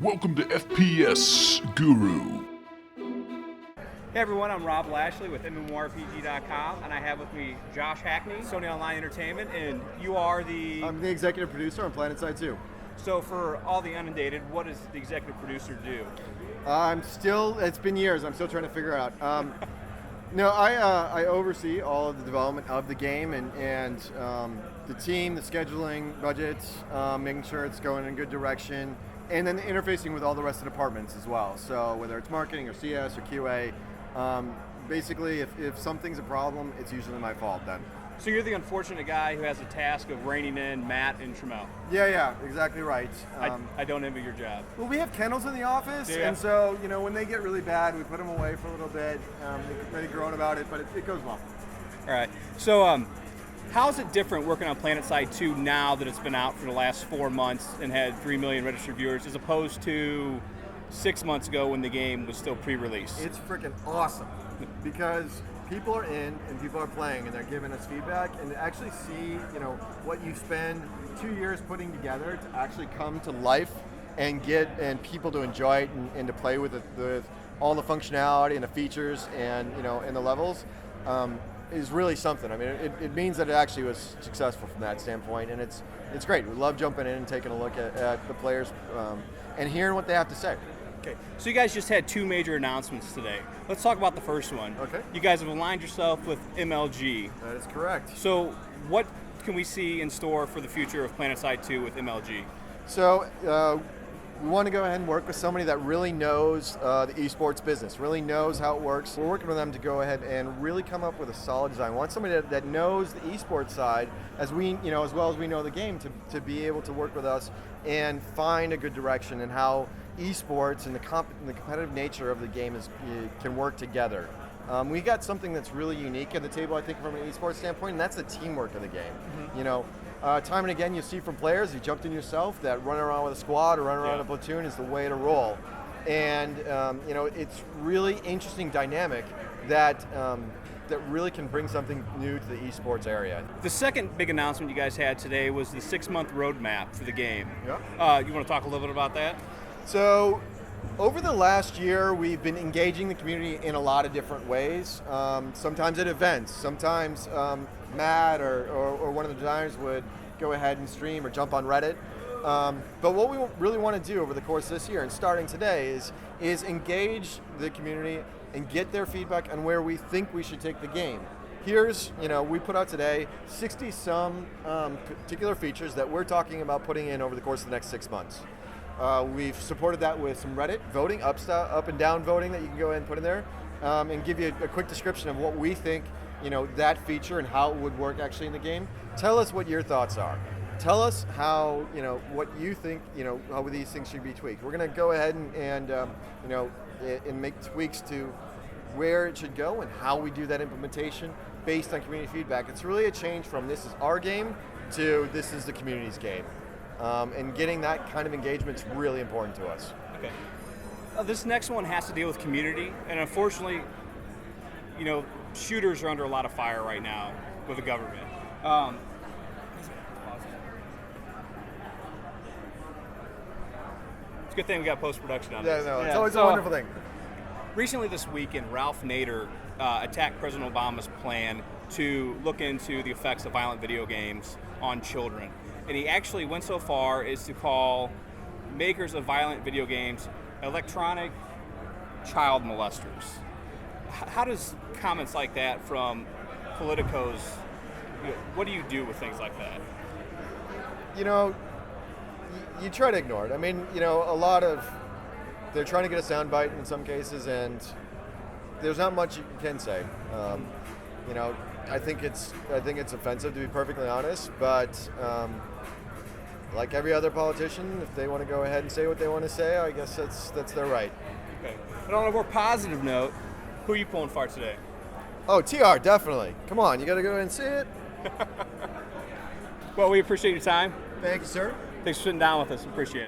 Welcome to FPS Guru. Hey everyone, I'm Rob Lashley with MMORPG.com, and I have with me Josh Hackney, Sony Online Entertainment, and you are the... I'm the executive producer on Planetside too. So for all the unindated, what does the executive producer do? It's been years, I'm still trying to figure out. I oversee all of the development of the game and the team, the scheduling, budgets, making sure it's going in a good direction, and then interfacing with all the rest of the departments as well. So whether it's marketing or CS or QA, basically if something's a problem, it's usually my fault then. So you're the unfortunate guy who has the task of reining in Matt and Trammell. Yeah, exactly right. I don't envy your job. Well, we have kennels in the office, and so when they get really bad, we put them away for a little bit. They get pretty grown about it, but it goes well. All right. So how is it different working on Planetside 2 now that it's been out for the last 4 months and had 3 million registered viewers, as opposed to 6 months ago when the game was still pre-release? It's freaking awesome because people are in and people are playing and they're giving us feedback, and to actually see what you spend 2 years putting together to actually come to life and people to enjoy it and to play with it, with all the functionality and the features and and the levels is really something. I mean, it means that it actually was successful from that standpoint, and it's great. We love jumping in and taking a look at the players and hearing what they have to say. Okay, so you guys just had 2 major announcements today. Let's talk about the first one. Okay. You guys have aligned yourself with MLG. That is correct. So what can we see in store for the future of Planetside 2 with MLG? So we want to go ahead and work with somebody that really knows the esports business, really knows how it works. We're working with them to go ahead and really come up with a solid design. We want somebody that knows the esports side as well as we know the game to be able to work with us and find a good direction in how esports and the competitive nature of the game can work together. We got something that's really unique at the table, I think, from an esports standpoint, and that's the teamwork of the game. Mm-hmm. Time and again, you see from players, you jumped in yourself, that running around with a squad or running around a platoon is the way to roll. And it's really interesting dynamic that really can bring something new to the esports area. The second big announcement you guys had today was the 6-month roadmap for the game. Yeah. You want to talk a little bit about that? So, over the last year, we've been engaging the community in a lot of different ways. Sometimes at events, sometimes Matt or one of the designers would go ahead and stream or jump on Reddit. But what we really want to do over the course of this year and starting today is engage the community and get their feedback on where we think we should take the game. Here's, we put out today 60-some particular features that we're talking about putting in over the course of the next 6 months. We've supported that with some Reddit voting, up and down voting that you can go ahead and put in there, and give you a quick description of what we think, that feature and how it would work actually in the game. Tell us what your thoughts are. Tell us how, what you think, how these things should be tweaked. We're going to go ahead and make tweaks to where it should go and how we do that implementation based on community feedback. It's really a change from this is our game to this is the community's game. And getting that kind of engagement is really important to us. Okay. This next one has to deal with community, and unfortunately, shooters are under a lot of fire right now with the government. It's a good thing we got post-production on this. It's always a wonderful thing. Recently this weekend, Ralph Nader attacked President Obama's plan to look into the effects of violent video games on children. And he actually went so far as to call makers of violent video games electronic child molesters. How does comments like that from politicos, what do you do with things like that? You try to ignore it. I mean, they're trying to get a soundbite in some cases, and there's not much you can say. I think it's offensive, to be perfectly honest, but like every other politician, if they want to go ahead and say what they want to say, I guess that's their right. Okay. But on a more positive note, who are you pulling for today? Oh, TR, definitely. Come on, you got to go ahead and see it. Well, we appreciate your time. Thank you, sir. Thanks for sitting down with us. Appreciate it.